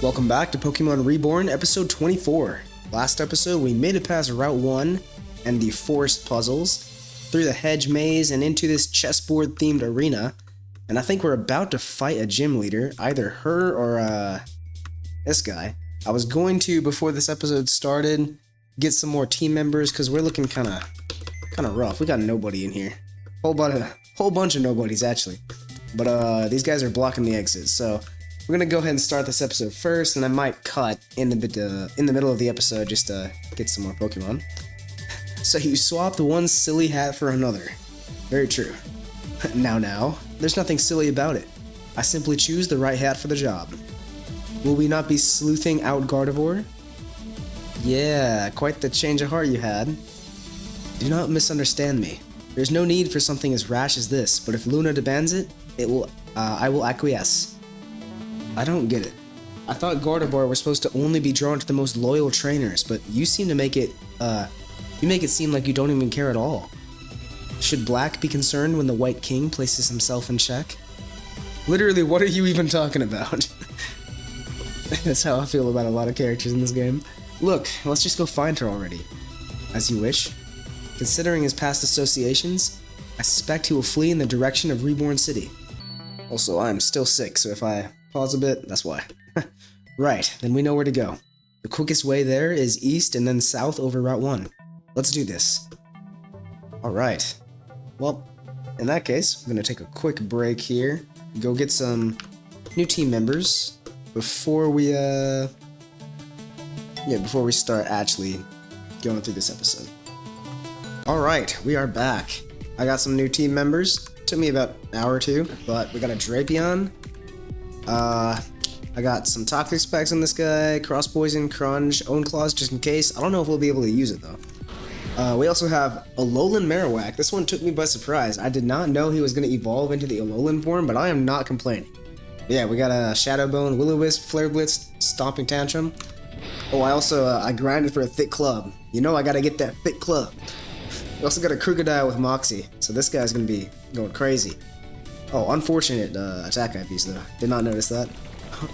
Welcome back to Pokemon Reborn, episode 24. Last episode, we made it past Route 1 and the forest puzzles, through the hedge maze and into this chessboard-themed arena, and I think we're about to fight a gym leader, either her or, this guy. I was going to, before this episode started, get some more team members, because we're looking kinda rough. We got nobody in here. Whole bunch of nobodies, actually. But, these guys are blocking the exits, so we're gonna go ahead and start this episode first, and I might cut in the middle of the episode just to get some more Pokemon. So you swapped one silly hat for another. Very true. Now, there's nothing silly about it. I simply choose the right hat for the job. Will we not be sleuthing out Gardevoir? Yeah, quite the change of heart you had. Do not misunderstand me. There's no need for something as rash as this, but if Luna demands it, I will acquiesce. I don't get it. I thought Gardevoir was supposed to only be drawn to the most loyal trainers, but you seem to make it seem like you don't even care at all. Should Black be concerned when the White King places himself in check? Literally, what are you even talking about? That's how I feel about a lot of characters in this game. Look, let's just go find her already. As you wish. Considering his past associations, I suspect he will flee in the direction of Reborn City. Also, I am still sick, so if I pause a bit, that's why. Right, then we know where to go. The quickest way there is east and then south over Route 1. Let's do this. Alright. Well, in that case, I'm gonna take a quick break here, go get some new team members before we start actually going through this episode. Alright, we are back. I got some new team members. Took me about an hour or two, but we got a Drapion. I got some Toxic Specs on this guy, Cross Poison, Crunch, Own Claws just in case. I don't know if we'll be able to use it though. We also have Alolan Marowak. This one took me by surprise. I did not know he was going to evolve into the Alolan form, but I am not complaining. But yeah, we got a Shadow Bone, Will-O-Wisp, Flare Blitz, Stomping Tantrum. Oh, I grinded for a thick club. You know I gotta get that thick club. We also got a Krookodile with Moxie, so this guy's gonna be going crazy. Oh, unfortunate attack IVs though. Did not notice that.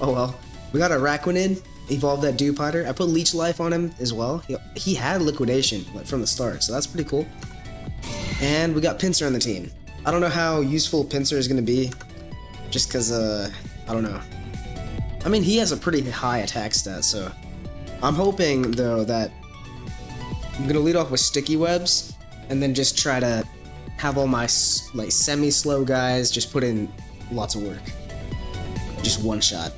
Oh well. We got a Araquanid, evolved that Dewpider. I put Leech Life on him as well. He had Liquidation from the start, so that's pretty cool. And we got Pinsir on the team. I don't know how useful Pinsir is gonna be, just because, I don't know. I mean, he has a pretty high attack stat, so I'm hoping, though, that I'm gonna lead off with Sticky Webs, and then just try to have all my, like, semi-slow guys just put in lots of work. Just one shot.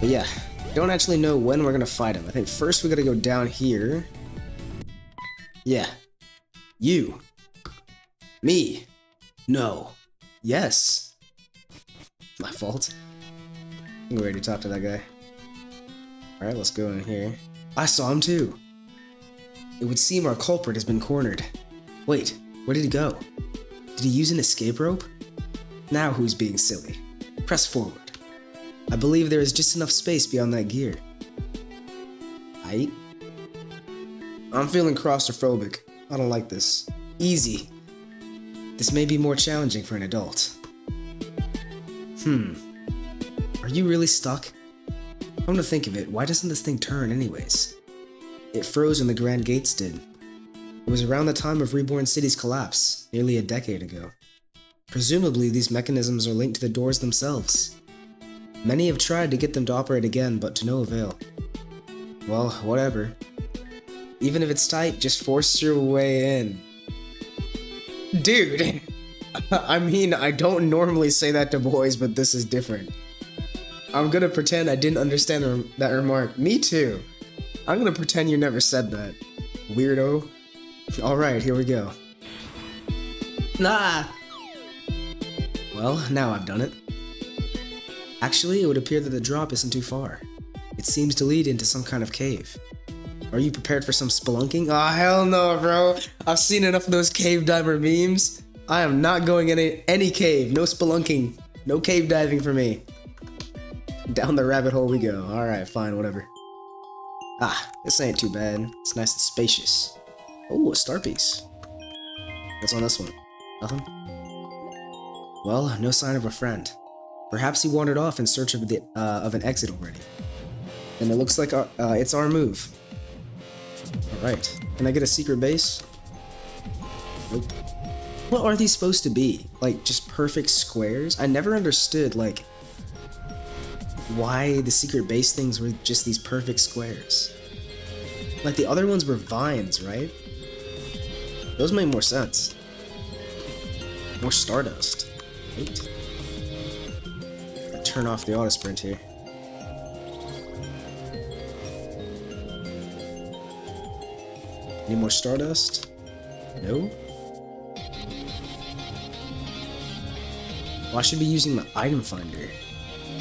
But yeah, don't actually know when we're gonna fight him. I think first we gotta go down here. Yeah. You. Me. No. Yes. My fault. I think we already talked to that guy. Alright, let's go in here. I saw him too. It would seem our culprit has been cornered. Wait, where did he go? Did he use an escape rope? Now who's being silly? Press forward. I believe there is just enough space beyond that gear. I'm feeling claustrophobic. I don't like this. Easy. This may be more challenging for an adult. Are you really stuck? Come to think of it, why doesn't this thing turn anyways? It froze when the Grand Gates did. It was around the time of Reborn City's collapse, nearly a decade ago. Presumably, these mechanisms are linked to the doors themselves. Many have tried to get them to operate again, but to no avail. Well, whatever. Even if it's tight, just force your way in. Dude! I mean, I don't normally say that to boys, but this is different. I'm gonna pretend I didn't understand that remark. Me too. I'm gonna pretend you never said that. Weirdo. Alright, here we go. Nah! Well, now I've done it. Actually, it would appear that the drop isn't too far. It seems to lead into some kind of cave. Are you prepared for some spelunking? Oh, hell no, bro. I've seen enough of those cave diver memes. I am not going in any cave. No spelunking. No cave diving for me. Down the rabbit hole we go. Alright, fine, whatever. This ain't too bad. It's nice and spacious. Oh, a star piece. What's on this one? Nothing? Well, no sign of a friend. Perhaps he wandered off in search of an exit already. And it looks like it's our move. Alright, can I get a secret base? Nope. What are these supposed to be? Like, just perfect squares? I never understood, like, why the secret base things were just these perfect squares. Like, the other ones were vines, right? Those made more sense. More Stardust. Right? Turn off the auto sprint here. Any more Stardust? No? Well, I should be using my item finder.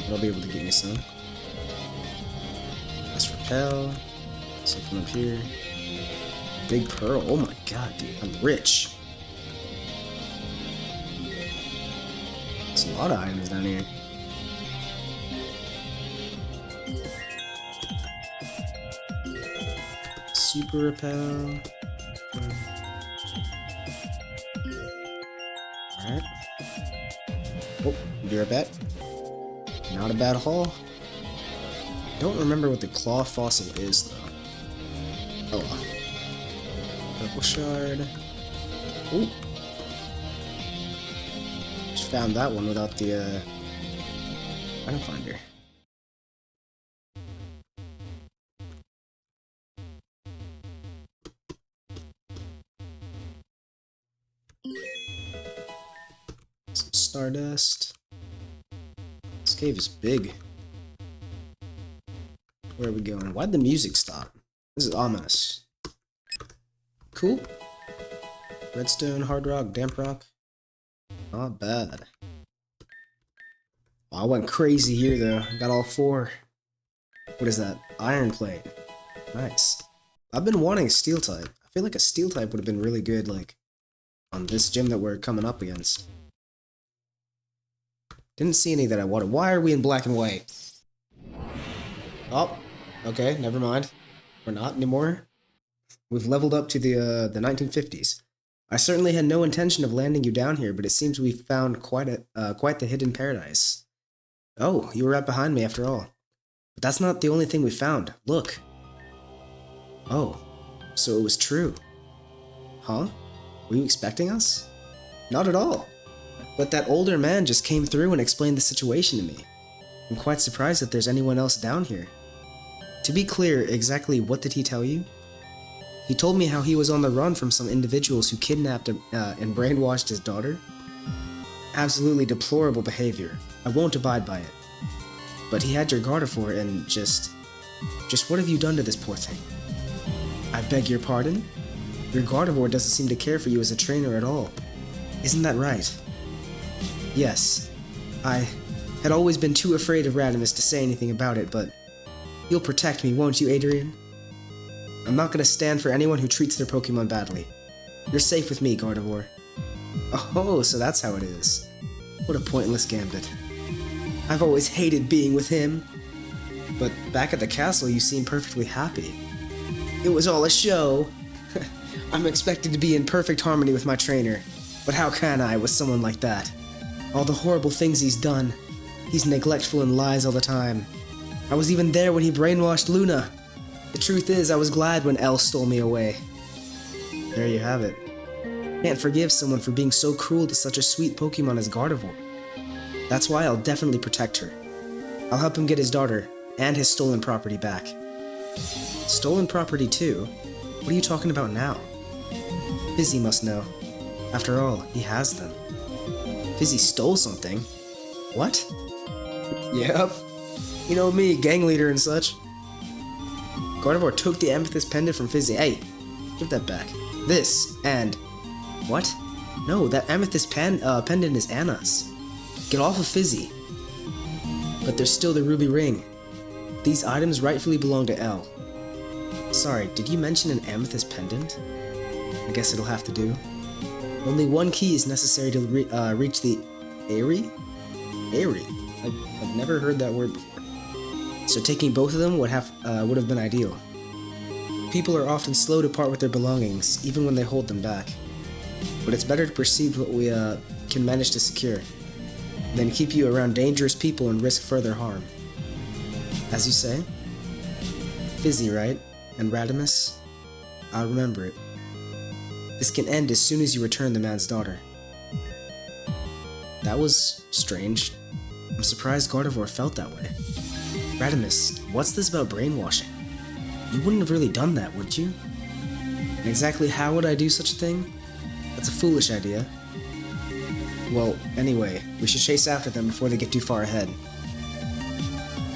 I'll be able to get me some. Let's repel. Something up here. Big pearl. Oh my god, dude. I'm rich. There's a lot of items down here. Super repel. Alright. Oh, be right back. Not a bad haul. Don't remember what the claw fossil is though. Oh well. Purple shard. Ooh. Just found that one without the item finder. Some Stardust. This cave is big. Where are we going? Why'd the music stop? This is ominous. Cool. Redstone, hard rock, damp rock. Not bad. Oh, I went crazy here though. Got all 4. What is that? Iron plate. Nice. I've been wanting a steel type. I feel like a steel type would have been really good, like, on this gym that we're coming up against. Didn't see any that I wanted. Why are we in black and white? Oh, okay, never mind. We're not anymore. We've leveled up to the 1950s. I certainly had no intention of landing you down here, but it seems we've found quite the hidden paradise. Oh, you were right behind me after all. But that's not the only thing we found. Look. Oh, so it was true. Huh? Were you expecting us? Not at all. But that older man just came through and explained the situation to me. I'm quite surprised that there's anyone else down here. To be clear, exactly what did he tell you? He told me how he was on the run from some individuals who kidnapped and brainwashed his daughter. Absolutely deplorable behavior. I won't abide by it. But he had your Gardevoir and just what have you done to this poor thing? I beg your pardon? Your Gardevoir doesn't seem to care for you as a trainer at all. Isn't that right? Yes. I had always been too afraid of Radimus to say anything about it, but you'll protect me, won't you, Adrian? I'm not gonna stand for anyone who treats their Pokemon badly. You're safe with me, Gardevoir. Oh, so that's how it is. What a pointless gambit. I've always hated being with him. But back at the castle, you seem perfectly happy. It was all a show. I'm expected to be in perfect harmony with my trainer, but how can I with someone like that? All the horrible things he's done. He's neglectful and lies all the time. I was even there when he brainwashed Luna. The truth is, I was glad when Elle stole me away. There you have it. Can't forgive someone for being so cruel to such a sweet Pokemon as Gardevoir. That's why I'll definitely protect her. I'll help him get his daughter and his stolen property back. Stolen property too? What are you talking about now? Fizzy must know. After all, he has them. Fizzy stole something? What? Yep. You know me, gang leader and such. Gardevoir took the amethyst pendant from Fizzy. Hey, give that back. This, and... What? No, that amethyst pendant is Anna's. Get off of Fizzy. But there's still the ruby ring. These items rightfully belong to Elle. Sorry, did you mention an amethyst pendant? I guess it'll have to do. Only one key is necessary to reach the Airy? Airy? I've never heard that word before. So taking both of them would have been ideal. People are often slow to part with their belongings, even when they hold them back. But it's better to proceed what we can manage to secure. then keep you around dangerous people and risk further harm. As you say? Fizzy, right? And Radimus? I'll remember it. This can end as soon as you return the man's daughter. That was strange. I'm surprised Gardevoir felt that way. Radimus, what's this about brainwashing? You wouldn't have really done that, would you? And exactly how would I do such a thing? That's a foolish idea. Well, anyway, we should chase after them before they get too far ahead.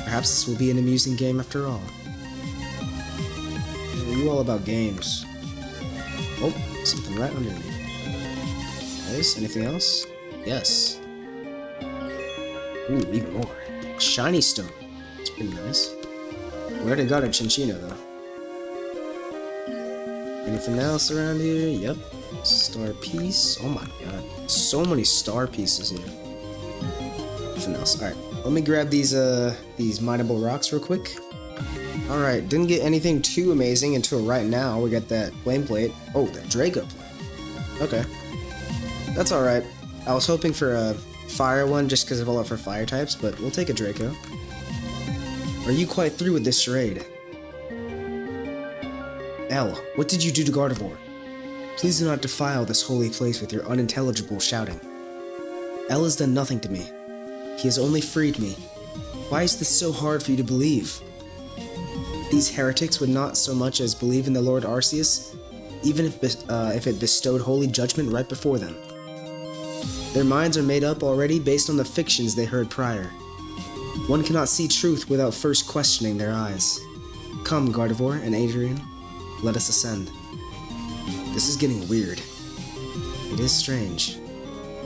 Perhaps this will be an amusing game after all. What are you all about games? Oh, something right under me. Nice, anything else? Yes. Ooh, even more. Shiny stone. That's pretty nice. We already got a Chinchino, though. Anything else around here? Yep. Star piece. Oh my god. So many star pieces here. Nothing else. Alright. Let me grab these mineable rocks real quick. Alright. Didn't get anything too amazing until right now. We got that flame plate. Oh, that Draco plate. Okay. That's alright. I was hoping for a fire one just because of all of her fire types, but we'll take a Draco. Are you quite through with this charade? Elle, what did you do to Gardevoir? Please do not defile this holy place with your unintelligible shouting. Elle has done nothing to me. He has only freed me. Why is this so hard for you to believe? These heretics would not so much as believe in the Lord Arceus, even if it bestowed holy judgment right before them. Their minds are made up already based on the fictions they heard prior. One cannot see truth without first questioning their eyes. Come, Gardevoir and Adrian, let us ascend. This is getting weird. It is strange.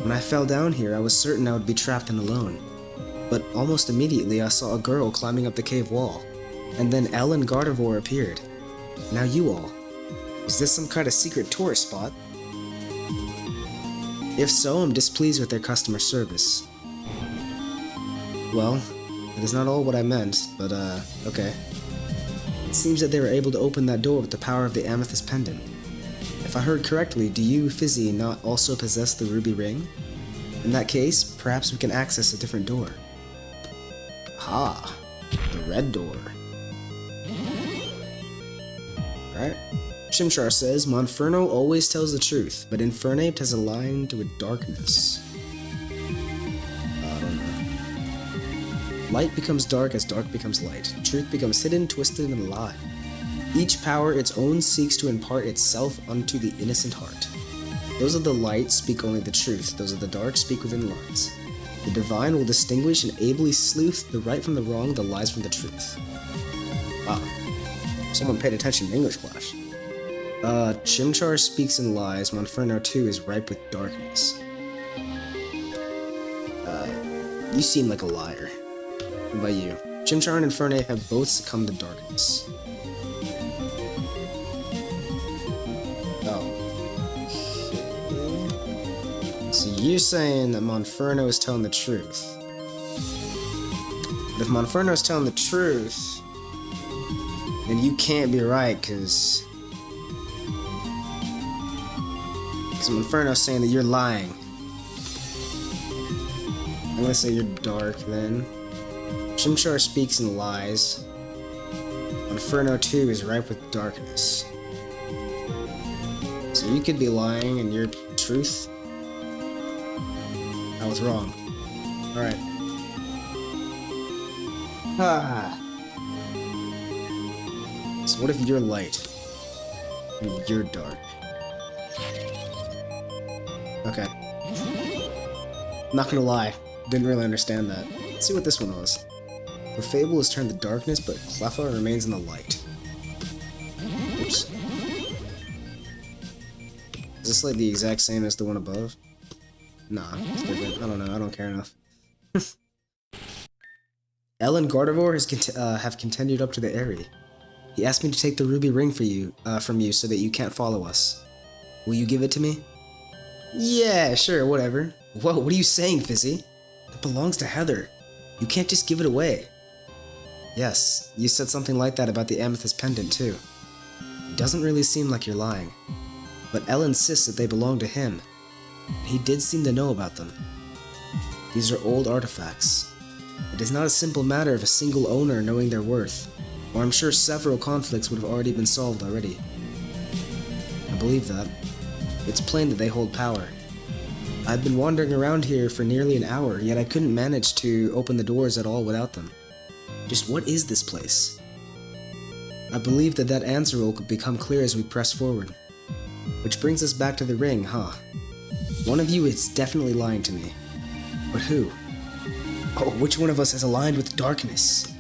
When I fell down here, I was certain I would be trapped and alone. But almost immediately I saw a girl climbing up the cave wall, and then Elle and Gardevoir appeared. Now you all. Is this some kind of secret tourist spot? If so, I'm displeased with their customer service. Well, that is not all what I meant, but okay. It seems that they were able to open that door with the power of the amethyst pendant. If I heard correctly, do you, Fizzy, not also possess the ruby ring? In that case, perhaps we can access a different door. Ah, the red door. Alright. Chimchar says, Monferno always tells the truth, but Infernape has aligned with darkness. I don't know. Light becomes dark as dark becomes light. Truth becomes hidden, twisted, and lie. Each power its own seeks to impart itself unto the innocent heart. Those of the light speak only the truth, those of the dark speak within lies. The divine will distinguish and ably sleuth the right from the wrong, the lies from the truth. Wow. Someone paid attention in English class. Chimchar speaks in lies, Monferno too is ripe with darkness. You seem like a liar. What about you? Chimchar and Infernape have both succumbed to darkness. So you're saying that Monferno is telling the truth. But if Monferno is telling the truth, then you can't be right, because Monferno's saying that you're lying. I'm gonna say you're dark then. Chimchar speaks in lies. Monferno too is ripe with darkness. So you could be lying and you're truth. I was wrong. Alright. So what if you're light and you're dark? Okay. Not gonna lie, didn't really understand that. Let's see what this one was. The Fable has turned to darkness, but Cleffa remains in the light. Oops. Is this like the exact same as the one above? Nah, it's different. I don't know, I don't care enough. Elle and Gardevoir have continued up to the Eyrie. He asked me to take the ruby ring for you, from you so that you can't follow us. Will you give it to me? Yeah, sure, whatever. Whoa, what are you saying, Fizzy? It belongs to Heather. You can't just give it away. Yes, you said something like that about the amethyst pendant, too. It doesn't really seem like you're lying. But Elle insists that they belong to him. He did seem to know about them. These are old artifacts. It is not a simple matter of a single owner knowing their worth, or I'm sure several conflicts would have already been solved already. I believe that. It's plain that they hold power. I've been wandering around here for nearly an hour, yet I couldn't manage to open the doors at all without them. Just what is this place? I believe that answer will become clear as we press forward. Which brings us back to the ring, huh? One of you is definitely lying to me. But who? Oh, which one of us is aligned with darkness?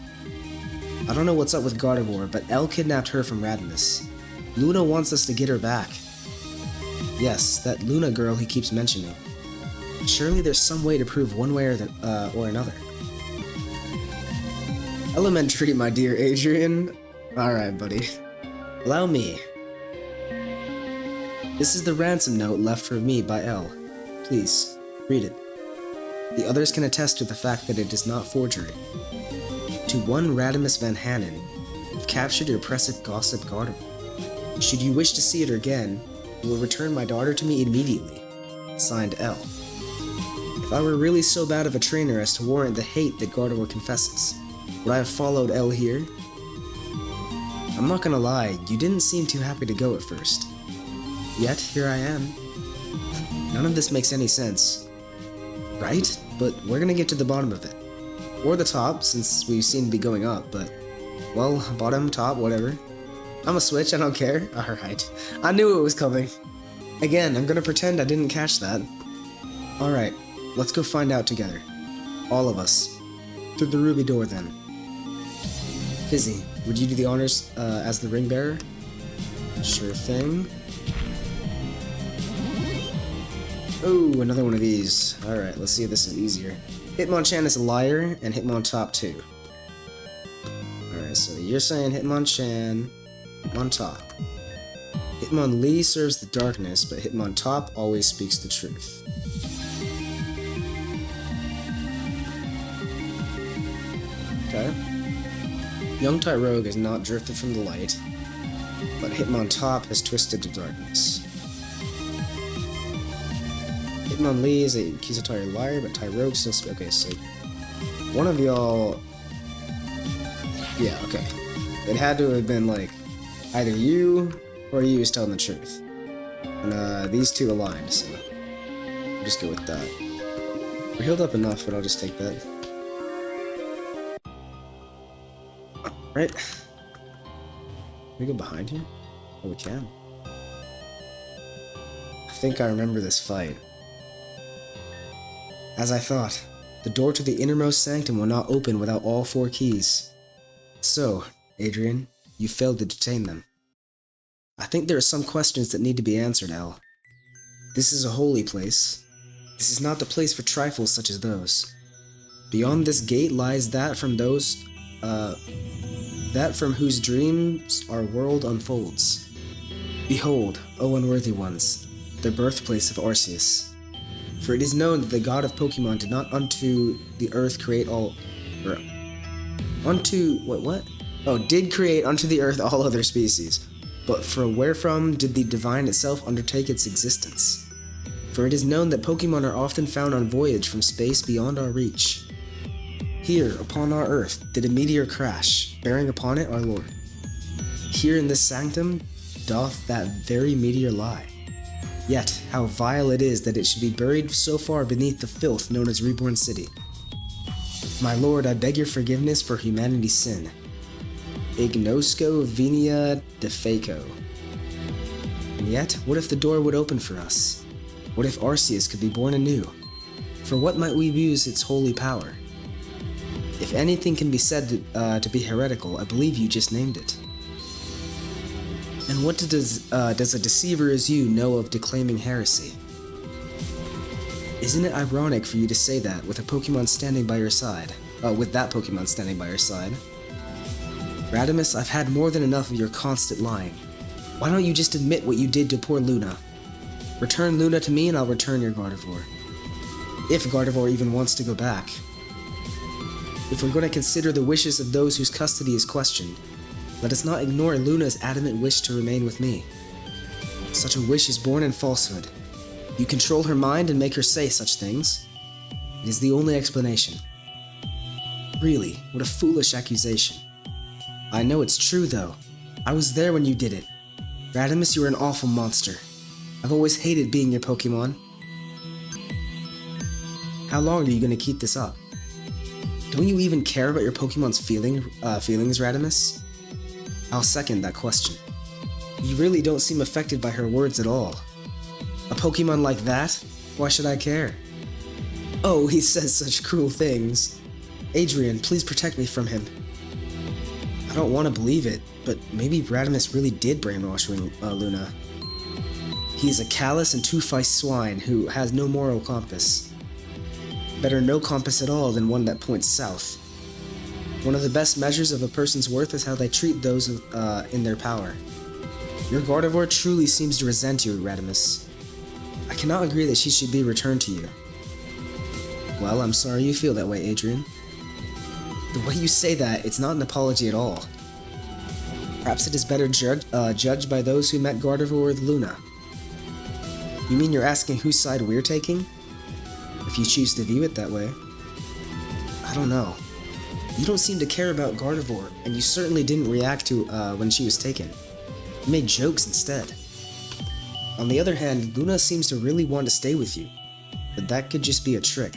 I don't know what's up with Gardevoir, but Elle kidnapped her from Radimus. Luna wants us to get her back. Yes, that Luna girl he keeps mentioning. Surely there's some way to prove one way or another. Elementary, my dear Adrian. Alright, buddy. Allow me. This is the ransom note left for me by Elle. Please, read it. The others can attest to the fact that it is not forgery. To one Radimus Van Hanen, you've captured your oppressive gossip Gardevoir. Should you wish to see it again, you will return my daughter to me immediately. Signed, Elle. If I were really so bad of a trainer as to warrant the hate that Gardevoir confesses, would I have followed Elle here? I'm not gonna lie, you didn't seem too happy to go at first. Yet, here I am. None of this makes any sense. Right? But we're gonna get to the bottom of it. Or the top, since we seem to be going up, but... well, bottom, top, whatever. I'm a switch, I don't care. Alright. I knew it was coming. Again, I'm gonna pretend I didn't catch that. Alright, let's go find out together. All of us. Through the ruby door, then. Fizzy, would you do the honors as the ring bearer? Sure thing. Oh, another one of these. Alright, let's see if this is easier. Hitmonchan is a liar, and Hitmontop too. Alright, so you're saying Hitmonchan, Hitmontop. Hitmonlee serves the darkness, but Hitmontop always speaks the truth. Okay. Young Tyrogue has not drifted from the light, but Hitmontop has twisted to darkness. Hitmonlee is a accusatory liar, but Tyrogue still okay, so one of y'all... yeah, okay. It had to have been, like, either you or you is telling the truth. And, these two aligned, so I'll just go with that. We're healed up enough, but I'll just take that. Right? Can we go behind here? Oh, we can. I think I remember this fight. As I thought, the door to the innermost sanctum will not open without all 4 keys. So, Adrian, you failed to detain them. I think there are some questions that need to be answered, Elle. This is a holy place. This is not the place for trifles such as those. Beyond this gate lies that from whose dreams our world unfolds. Behold, O unworthy ones, the birthplace of Arceus. For it is known that the god of Pokemon did not unto the earth create all... did create unto the earth all other species, but from wherefrom did the divine itself undertake its existence? For it is known that Pokemon are often found on voyage from space beyond our reach. Here, upon our earth, did a meteor crash, bearing upon it our Lord. Here in this sanctum doth that very meteor lie. Yet, how vile it is that it should be buried so far beneath the filth known as Reborn City. My lord, I beg your forgiveness for humanity's sin. Ignosco venia defeco. And yet, what if the door would open for us? What if Arceus could be born anew? For what might we use its holy power? If anything can be said to be heretical, I believe you just named it. And what does a deceiver as you know of declaiming heresy? Isn't it ironic for you to say that with a Pokemon standing by your side? With that Pokemon standing by your side? Radimus, I've had more than enough of your constant lying. Why don't you just admit what you did to poor Luna? Return Luna to me and I'll return your Gardevoir. If Gardevoir even wants to go back. If we're going to consider the wishes of those whose custody is questioned, let us not ignore Luna's adamant wish to remain with me. Such a wish is born in falsehood. You control her mind and make her say such things. It It is the only explanation. Really, what a foolish accusation. I know it's true, though. I was there when you did it. Radimus, you are an awful monster. I've always hated being your Pokemon. How long are you going to keep this up? Don't you even care about your Pokemon's feelings, Radimus? I'll second that question. You really don't seem affected by her words at all. A Pokemon like that? Why should I care? Oh, he says such cruel things. Adrian, please protect me from him. I don't want to believe it, but maybe Radimus really did brainwash Luna. He's a callous and two-faced swine who has no moral compass. Better no compass at all than one that points south. One of the best measures of a person's worth is how they treat those in their power. Your Gardevoir truly seems to resent you, Radimus. I cannot agree that she should be returned to you. Well, I'm sorry you feel that way, Adrian. The way you say that, it's not an apology at all. Perhaps it is better judged by those who met Gardevoir with Luna. You mean you're asking whose side we're taking? If you choose to view it that way. I don't know. You don't seem to care about Gardevoir, and you certainly didn't react to when she was taken. You made jokes instead. On the other hand, Luna seems to really want to stay with you, but that could just be a trick.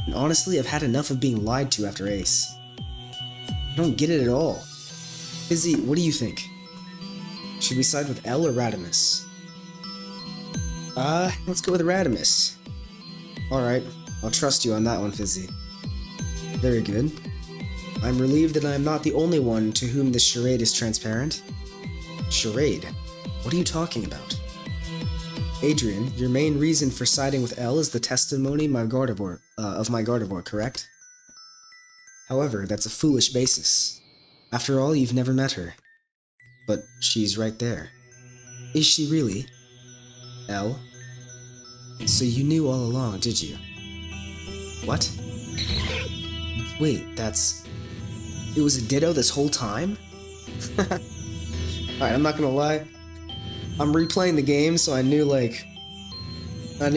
And honestly, I've had enough of being lied to after Ace. I don't get it at all. Fizzy, what do you think? Should we side with L or Radimus? Let's go with Radimus. Alright, I'll trust you on that one, Fizzy. Very good. I'm relieved that I am not the only one to whom this charade is transparent. Charade? What are you talking about? Adrian, your main reason for siding with L is the testimony of my Gardevoir, correct? However, that's a foolish basis. After all, you've never met her. But she's right there. Is she really? L? So you knew all along, did you? What? Wait, it was a Ditto this whole time? Alright, I'm not gonna lie. I'm replaying the game, so I knew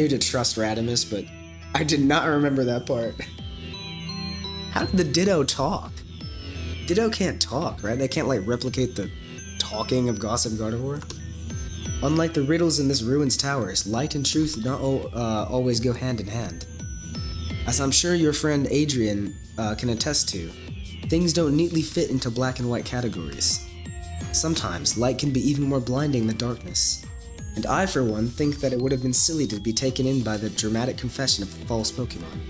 to trust Radimus, but I did not remember that part. How did the Ditto talk? Ditto can't talk, right? They can't, replicate the talking of Gossip Gardevoir? Unlike the riddles in this ruins towers, light and truth do not always go hand in hand. As I'm sure your friend Adrian can attest to, things don't neatly fit into black and white categories. Sometimes, light can be even more blinding than darkness. And I, for one, think that it would have been silly to be taken in by the dramatic confession of false Pokemon.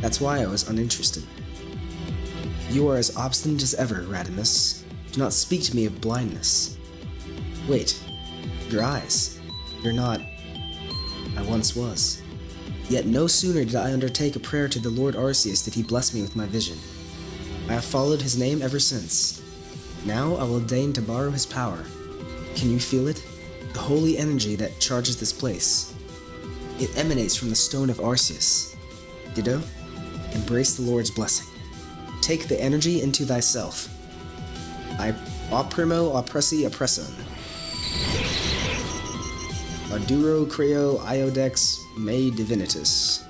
That's why I was uninterested. You are as obstinate as ever, Radimus. Do not speak to me of blindness. Wait, your eyes. You're not... I once was. Yet no sooner did I undertake a prayer to the Lord Arceus did he bless me with my vision. I have followed his name ever since. Now I will deign to borrow his power. Can you feel it? The holy energy that charges this place. It emanates from the stone of Arceus. Ditto, embrace the Lord's blessing. Take the energy into thyself. I opprimo oppressi oppressum. Aduro creo iodex me divinitus.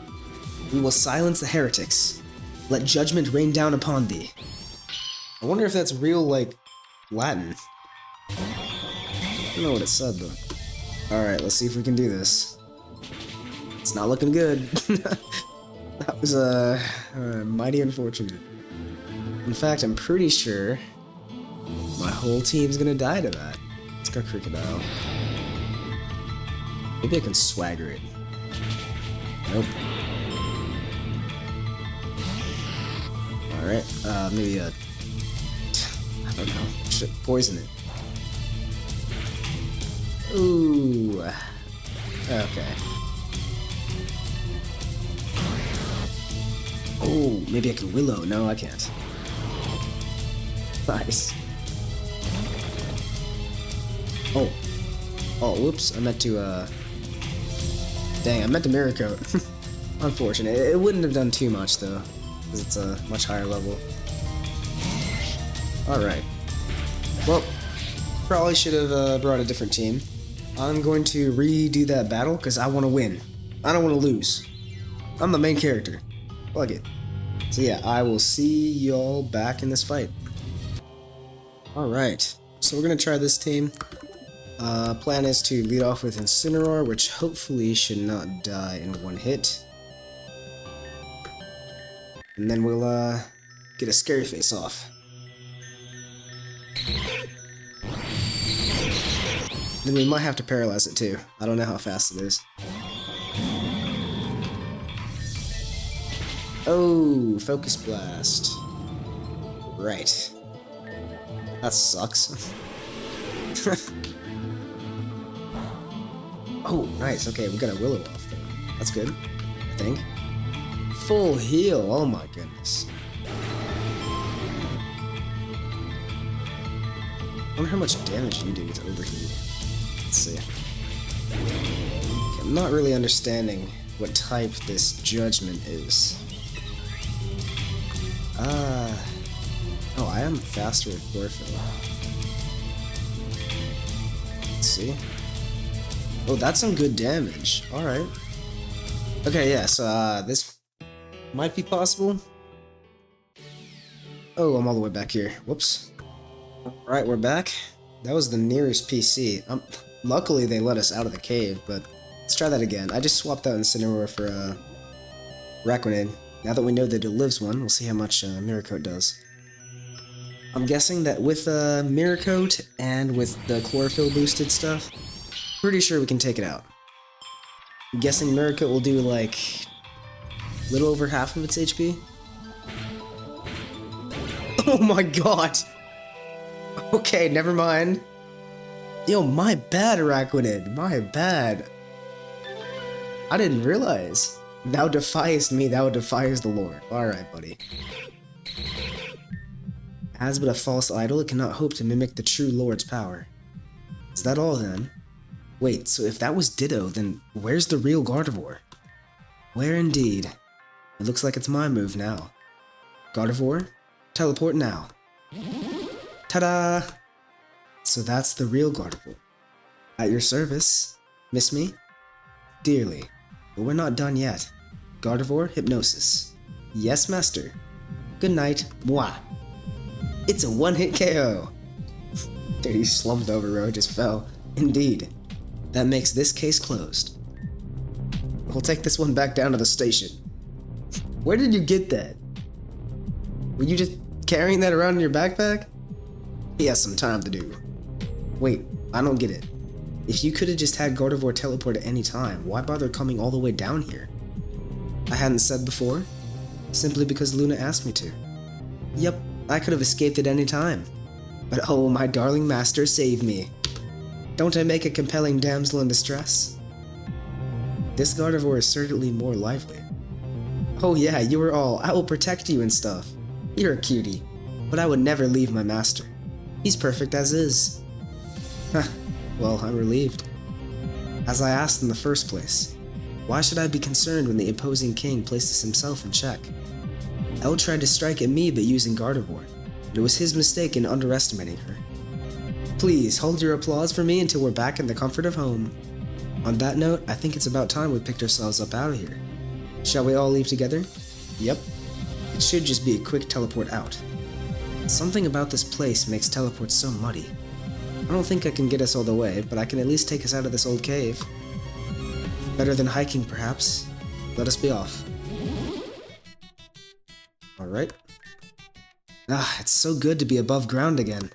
We will silence the heretics. Let judgment rain down upon thee. I wonder if that's real, Latin. I don't know what it said, though. Alright, let's see if we can do this. It's not looking good. That was, mighty unfortunate. In fact, I'm pretty sure my whole team's gonna die to that. Let's go Crocodile. Maybe I can swagger it. Nope. Alright, maybe I don't know. Should poison it. Ooh. Okay. Oh, maybe I can Willow. No, I can't. Nice. Oh. Oh, whoops. I meant to, Dang, I meant to Mirror Coat. Unfortunate. It wouldn't have done too much, though, because it's a much higher level. Alright. Well, probably should have brought a different team. I'm going to redo that battle because I want to win. I don't want to lose. I'm the main character. Fuck it. So yeah, I will see y'all back in this fight. Alright, so we're gonna try this team. Plan is to lead off with Incineroar, which hopefully should not die in one hit. And then we'll get a scary face off. Then we might have to paralyze it too. I don't know how fast it is. Oh, Focus Blast. Right. That sucks. Oh, nice. Okay, we got a Willow off though. That's good, I think. Full heal. Oh my goodness. I wonder how much damage you do to overheat. Let's see. Okay, I'm not really understanding what type this Judgment is. Oh, I am faster with Chlorophyll. Let's see. Oh, that's some good damage. Alright. Okay, yeah, so this might be possible. Oh, I'm all the way back here. Whoops. Alright, we're back. That was the nearest PC. Luckily, they let us out of the cave, but let's try that again. I just swapped out Incineroar for Raquinade. Now that we know that it lives one, we'll see how much Mirror Coat does. I'm guessing that with Mirror Coat and with the Chlorophyll boosted stuff, pretty sure we can take it out. I'm guessing Mirror Coat will do like a little over half of its HP. Oh my god! Okay, never mind. Yo, my bad, Raquinade. My bad. I didn't realize. Thou defiest me, thou defiest the Lord. Alright, buddy. As but a false idol, it cannot hope to mimic the true Lord's power. Is that all then? Wait, so if that was Ditto, then where's the real Gardevoir? Where indeed? It looks like it's my move now. Gardevoir, teleport now. Ta-da! So that's the real Gardevoir. At your service. Miss me? Dearly. But we're not done yet. Gardevoir, Hypnosis. Yes, master. Good night. Mwah. It's a one-hit KO. Dude, he slumped over, bro. Just fell. Indeed. That makes this case closed. We'll take this one back down to the station. Where did you get that? Were you just carrying that around in your backpack? He has some time to do. Wait, I don't get it. If you could have just had Gardevoir teleport at any time, why bother coming all the way down here? I hadn't said before, simply because Luna asked me to. Yep, I could have escaped at any time. But oh, my darling master, save me. Don't I make a compelling damsel in distress? This Gardevoir is certainly more lively. Oh yeah, you were all, I will protect you and stuff. You're a cutie, but I would never leave my master. He's perfect as is. Huh. Well, I'm relieved. As I asked in the first place, why should I be concerned when the opposing king places himself in check? El tried to strike at me but using Gardevoir, but it was his mistake in underestimating her. Please, hold your applause for me until we're back in the comfort of home. On that note, I think it's about time we picked ourselves up out of here. Shall we all leave together? Yep. It should just be a quick teleport out. Something about this place makes teleports so muddy. I don't think I can get us all the way, but I can at least take us out of this old cave. Better than hiking, perhaps. Let us be off. Alright. Ah, it's so good to be above ground again.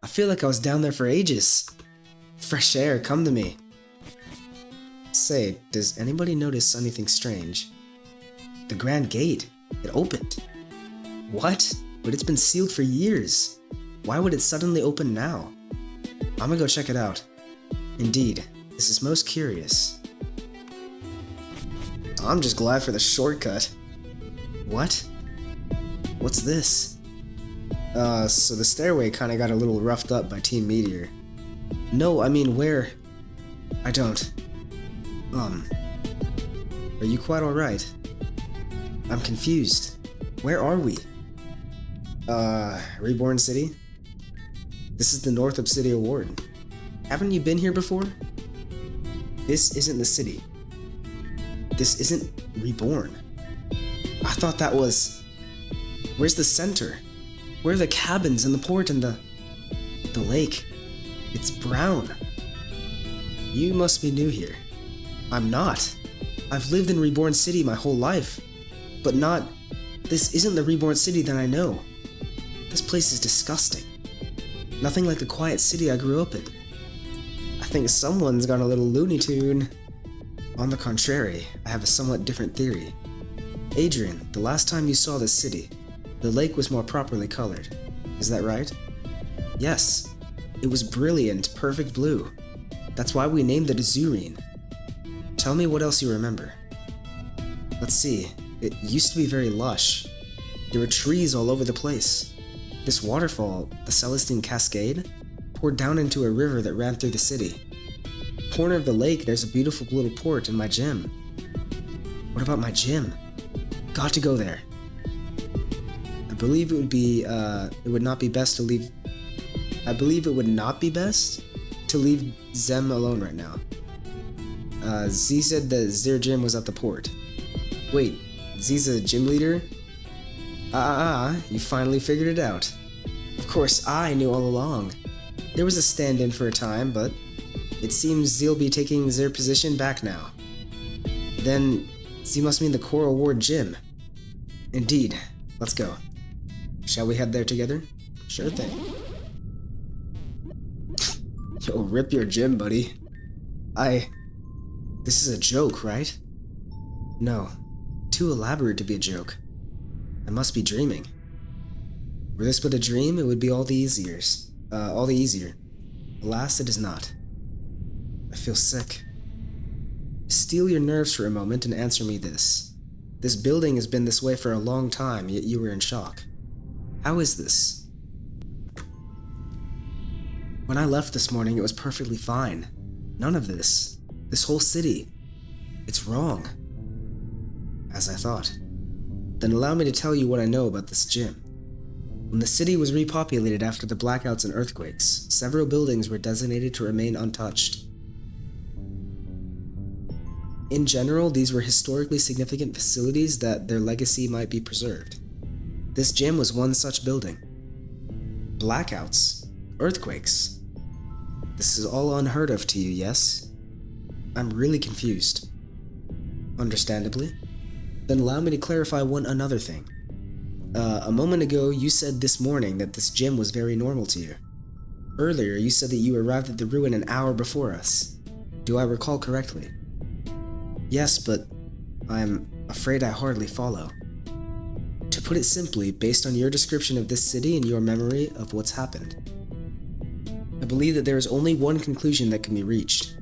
I feel like I was down there for ages. Fresh air, come to me. Say, does anybody notice anything strange? The Grand Gate. It opened. What? But it's been sealed for years. Why would it suddenly open now? I'm gonna go check it out. Indeed, this is most curious. I'm just glad for the shortcut. What? What's this? So the stairway kinda got a little roughed up by Team Meteor. No, I mean where? I don't. Are you quite alright? I'm confused. Where are we? Reborn City? This is the North Obsidia Ward. Haven't you been here before? This isn't the city. This isn't Reborn. I thought that was... Where's the center? Where are the cabins and the port and the lake? It's brown. You must be new here. I'm not. I've lived in Reborn City my whole life. But not... This isn't the Reborn City that I know. This place is disgusting. Nothing like the quiet city I grew up in. I think someone's gone a little Looney Tune. On the contrary, I have a somewhat different theory. Adrian, the last time you saw this city, the lake was more properly colored. Is that right? Yes. It was brilliant, perfect blue. That's why we named it Azurine. Tell me what else you remember. Let's see. It used to be very lush. There were trees all over the place. This waterfall, the Celestine Cascade, poured down into a river that ran through the city. Corner of the lake, there's a beautiful little port and my gym. What about my gym? Got to go there. I believe it would not be best to leave Zem alone right now. Z said that their gym was at the port. Wait, Z's a gym leader? You finally figured it out. Of course, I knew all along. There was a stand-in for a time, but it seems Z'll be taking their position back now. Then, Z must mean the Coral Ward gym. Indeed. Let's go. Shall we head there together? Sure thing. Yo, rip your gym, buddy. This is a joke, right? No. Too elaborate to be a joke. I must be dreaming. Were this but a dream, it would be all the easier. Alas, it is not. I feel sick. Steel your nerves for a moment and answer me this. This building has been this way for a long time, yet you were in shock. How is this? When I left this morning, it was perfectly fine. None of this. This whole city. It's wrong. As I thought. Then allow me to tell you what I know about this gym. When the city was repopulated after the blackouts and earthquakes, several buildings were designated to remain untouched. In general, these were historically significant facilities that their legacy might be preserved. This gym was one such building. Blackouts? Earthquakes? This is all unheard of to you, yes? I'm really confused. Understandably. Then allow me to clarify another thing. A moment ago, you said this morning that this gym was very normal to you. Earlier, you said that you arrived at the ruin an hour before us. Do I recall correctly? Yes, but I'm afraid I hardly follow. To put it simply, based on your description of this city and your memory of what's happened, I believe that there is only one conclusion that can be reached.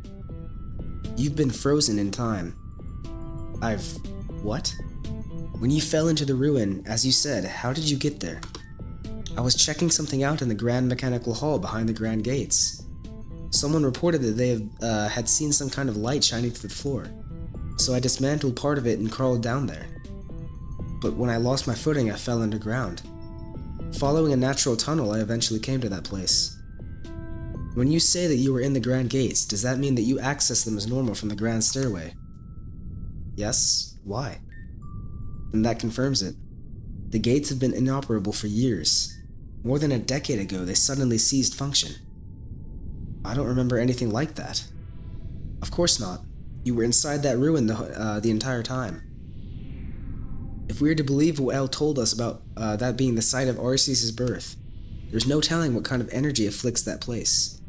You've been frozen in time. What? When you fell into the ruin, as you said, how did you get there? I was checking something out in the Grand Mechanical Hall behind the Grand Gates. Someone reported that they had seen some kind of light shining through the floor, so I dismantled part of it and crawled down there. But when I lost my footing, I fell underground. Following a natural tunnel, I eventually came to that place. When you say that you were in the Grand Gates, does that mean that you accessed them as normal from the Grand Stairway? Yes? Why? Then that confirms it. The gates have been inoperable for years. More than a decade ago, they suddenly ceased function. I don't remember anything like that. Of course not. You were inside that ruin the entire time. If we are to believe what El told us about that being the site of ARCEUS' birth, there's no telling what kind of energy afflicts that place.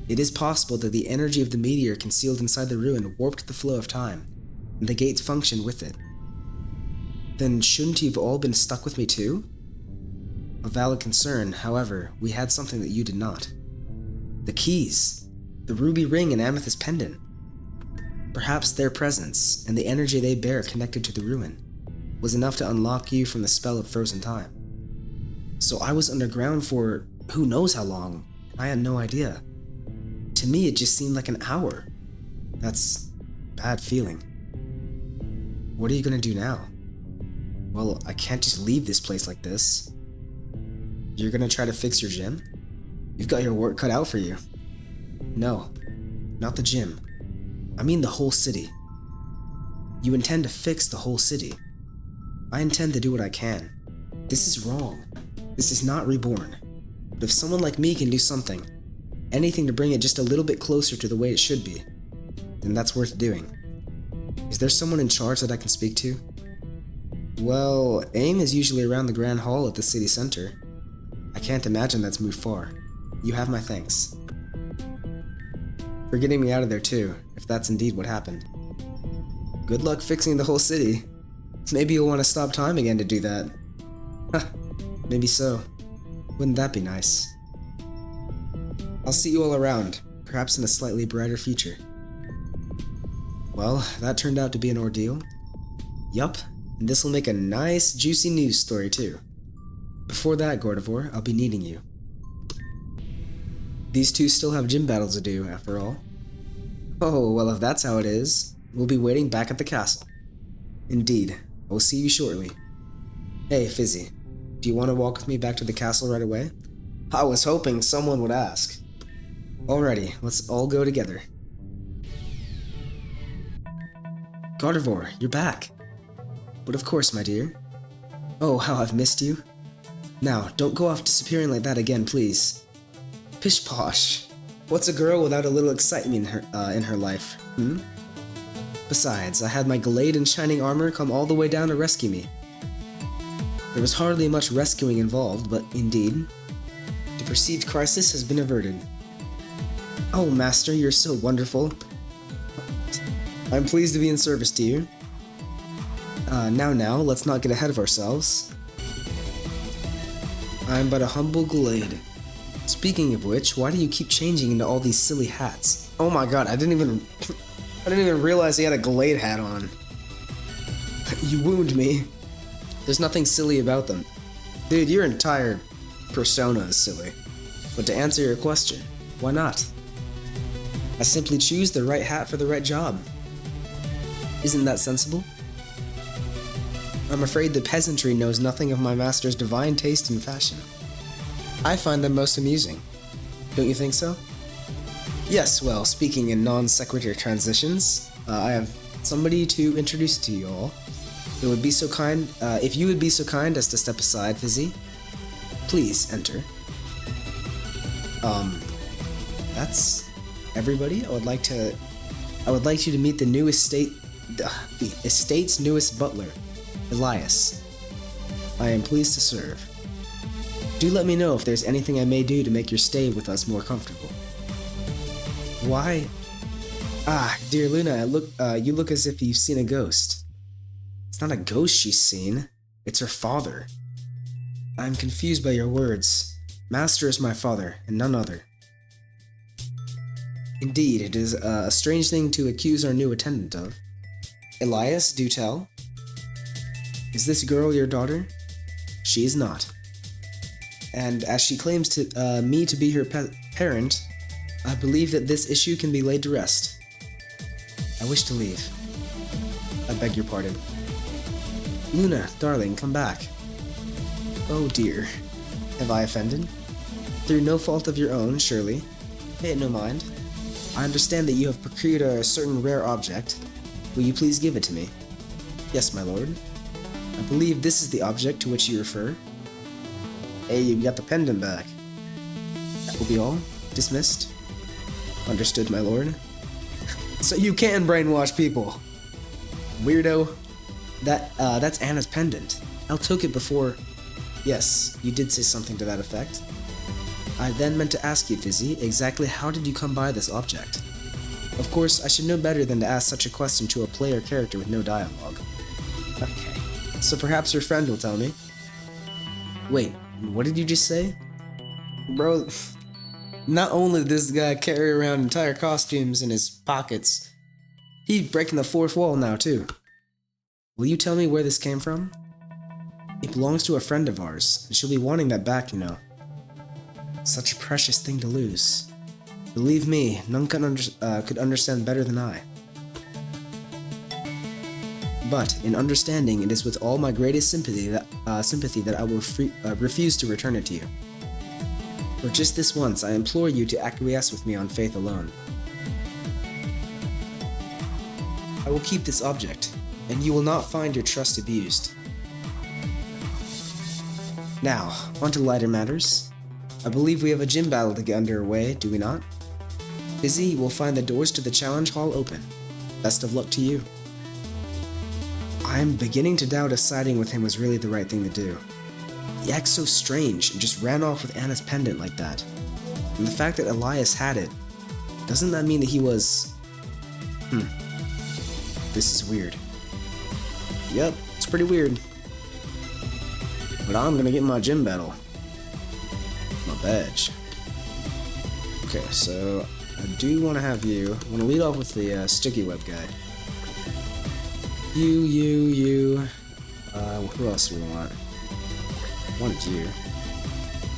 It is possible that the energy of the meteor concealed inside the ruin warped the flow of time, and the gates functioned with it. Then shouldn't you have all been stuck with me too? A valid concern, however, we had something that you did not. The keys, the ruby ring and amethyst pendant. Perhaps their presence, and the energy they bear connected to the ruin, was enough to unlock you from the spell of frozen time. So I was underground for who knows how long, and I had no idea. To me, it just seemed like an hour. That's a bad feeling. What are you gonna do now? Well, I can't just leave this place like this. You're gonna try to fix your gym? You've got your work cut out for you. No, not the gym. I mean the whole city. You intend to fix the whole city. I intend to do what I can. This is wrong. This is not Reborn. But if someone like me can do something, anything to bring it just a little bit closer to the way it should be, then that's worth doing. Is there someone in charge that I can speak to? Well, AIM is usually around the Grand Hall at the city center. I can't imagine that's moved far. You have my thanks. For getting me out of there too, if that's indeed what happened. Good luck fixing the whole city. Maybe you'll want to stop time again to do that. Maybe so. Wouldn't that be nice? I'll see you all around, perhaps in a slightly brighter future. Well, that turned out to be an ordeal. Yup, and this will make a nice, juicy news story too. Before that, Gardevoir, I'll be needing you. These two still have gym battles to do, after all. Oh, well, if that's how it is, we'll be waiting back at the castle. Indeed, I will see you shortly. Hey, Fizzy, do you want to walk with me back to the castle right away? I was hoping someone would ask. Alrighty, let's all go together. Gardevoir, you're back. But of course, my dear. Oh, how I've missed you. Now, don't go off disappearing like that again, please. Pish posh. What's a girl without a little excitement in her life, hmm? Besides, I had my Glade and Shining Armor come all the way down to rescue me. There was hardly much rescuing involved, but indeed, the perceived crisis has been averted. Oh, Master, you're so wonderful. I'm pleased to be in service to you. Now, let's not get ahead of ourselves. I'm but a humble Glade. Speaking of which, why do you keep changing into all these silly hats? Oh my god, I didn't even realize he had a Glade hat on. You wound me. There's nothing silly about them. Dude, your entire persona is silly. But to answer your question, why not? I simply choose the right hat for the right job. Isn't that sensible? I'm afraid the peasantry knows nothing of my master's divine taste in fashion. I find them most amusing. Don't you think so? Yes, well, speaking in non-sequitur transitions, I have somebody to introduce to you all. It would be so kind, if you would be so kind as to step aside, Fizzy. Please enter. That's everybody. I would like you to meet the estate's newest butler, Elias. I am pleased to serve. Do let me know if there's anything I may do to make your stay with us more comfortable. Why? Ah, dear Luna, you look as if you've seen a ghost. It's not a ghost she's seen. It's her father. I'm confused by your words. Master is my father, and none other. Indeed, it is a strange thing to accuse our new attendant of. Elias, do tell. Is this girl your daughter? She is not. And as she claims to me to be her parent, I believe that this issue can be laid to rest. I wish to leave. I beg your pardon. Luna, darling, come back. Oh dear. Have I offended? Through no fault of your own, surely. Pay it no mind. I understand that you have procured a certain rare object. Will you please give it to me? Yes, my lord. I believe this is the object to which you refer. Hey, you got the pendant back. That will be all. Dismissed. Understood, my lord. So you can brainwash people. Weirdo. That's Anna's pendant. I took it before... Yes, you did say something to that effect. I then meant to ask you, Fizzy, exactly how did you come by this object? Of course, I should know better than to ask such a question to a player character with no dialogue. Okay, so perhaps your friend will tell me. Wait, what did you just say? Bro, not only did this guy carry around entire costumes in his pockets, he's breaking the fourth wall now too. Will you tell me where this came from? It belongs to a friend of ours, and she'll be wanting that back, you know. Such a precious thing to lose. Believe me, none could understand better than I. But, in understanding, it is with all my greatest sympathy that I will refuse to return it to you. For just this once, I implore you to acquiesce with me on faith alone. I will keep this object. and you will not find your trust abused. Now, on to lighter matters. I believe we have a gym battle to get underway, do we not? Fizzy will find the doors to the challenge hall open. Best of luck to you. I am beginning to doubt if siding with him was really the right thing to do. He acts so strange and just ran off with Anna's pendant like that. And the fact that Elias had it, doesn't that mean that he was... This is weird. Yep, it's pretty weird. But I'm gonna get my gym battle. My badge. Okay, so I do want to have you. I want to lead off with the sticky web guy. You. Who else do we want? I wanted you.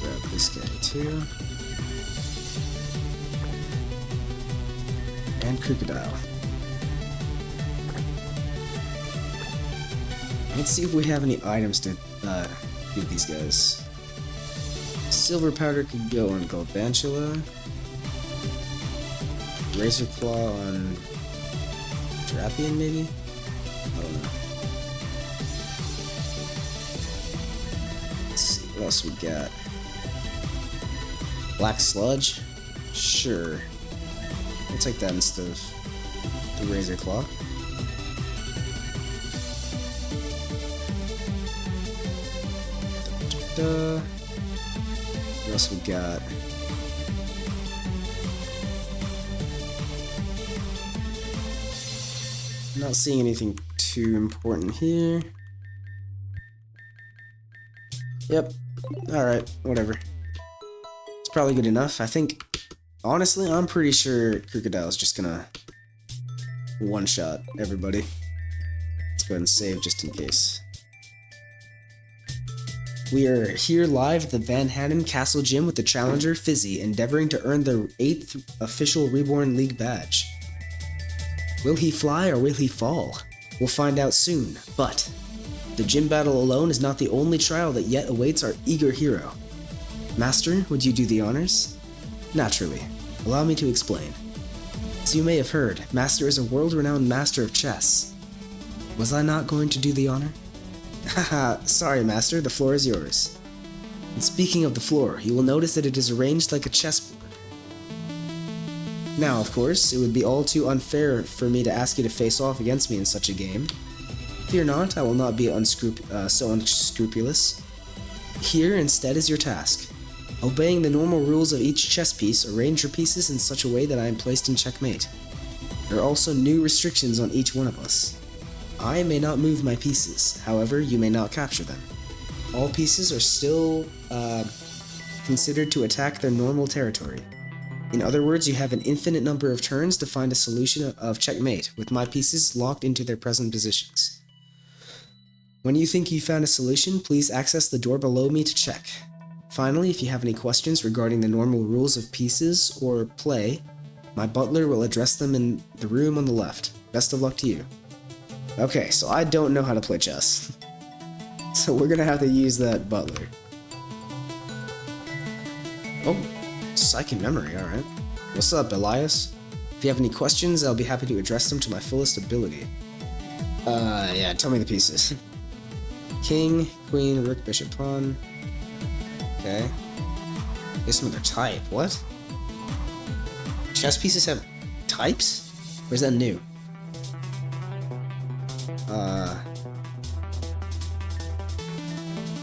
Grab this guy too. And Crocodile. Let's see if we have any items to give these guys. Silver powder could go on Galvantula. Razor Claw on Drapion, maybe? I don't know. Let's see, what else we got? Black Sludge? Sure. We'll take that instead of the Razor Claw. What else we got? Not seeing anything too important here. Yep. Alright, whatever. It's probably good enough. I think, honestly, I'm pretty sure Crocodile's just gonna one-shot everybody. Let's go ahead and save just in case. We are here live at the Van Hannen Castle Gym with the challenger, Fizzy, endeavoring to earn the 8th official Reborn League badge. Will he fly or will he fall? We'll find out soon, but the gym battle alone is not the only trial that yet awaits our eager hero. Master, would you do the honors? Naturally. Allow me to explain. As you may have heard, Master is a world-renowned master of chess. Was I not going to do the honor? Haha, sorry Master, the floor is yours. And speaking of the floor, you will notice that it is arranged like a chessboard. Now, of course, it would be all too unfair for me to ask you to face off against me in such a game. Fear not, I will not be so unscrupulous. Here, instead, is your task. Obeying the normal rules of each chess piece, arrange your pieces in such a way that I am placed in checkmate. There are also new restrictions on each one of us. I may not move my pieces, however, you may not capture them. All pieces are still considered to attack their normal territory. In other words, you have an infinite number of turns to find a solution of checkmate, with my pieces locked into their present positions. When you think you found a solution, please access the door below me to check. Finally, if you have any questions regarding the normal rules of pieces or play, my butler will address them in the room on the left. Best of luck to you. Okay, so I don't know how to play chess. So we're gonna have to use that butler. Oh, psychic memory, alright. What's up, Elias? If you have any questions, I'll be happy to address them to my fullest ability. Yeah, tell me the pieces. King, Queen, Rook, Bishop, Pawn. Okay. There's another type, what? Chess pieces have types? Or is that new?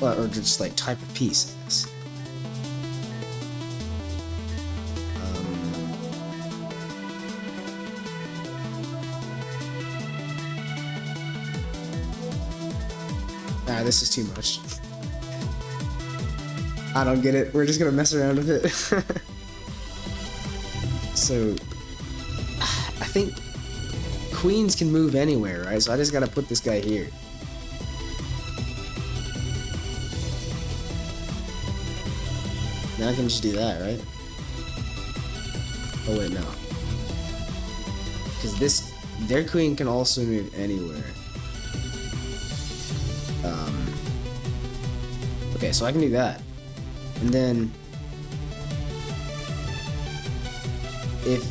Or just like type of piece, I guess. This is too much. I don't get it. We're just gonna mess around with it. So, I think queens can move anywhere, right? So I just gotta put this guy here. Now I can just do that, right? Oh wait, no. Because their queen can also move anywhere. Okay, so I can do that. And then if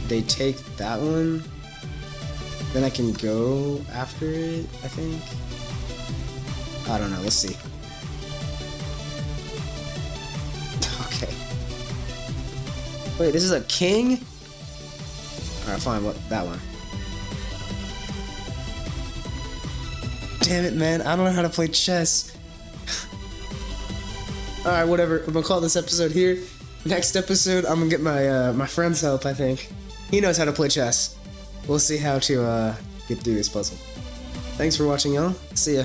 they take that one, Then I can go after it, I think. I don't know, let's see. Okay. Wait, this is a king? Alright, fine, what, that one. Damn it, man, I don't know how to play chess. Alright, whatever, I'm gonna call this episode here. Next episode, I'm gonna get my friend's help, I think. He knows how to play chess. We'll see how to get through this puzzle. Thanks for watching, y'all. See ya.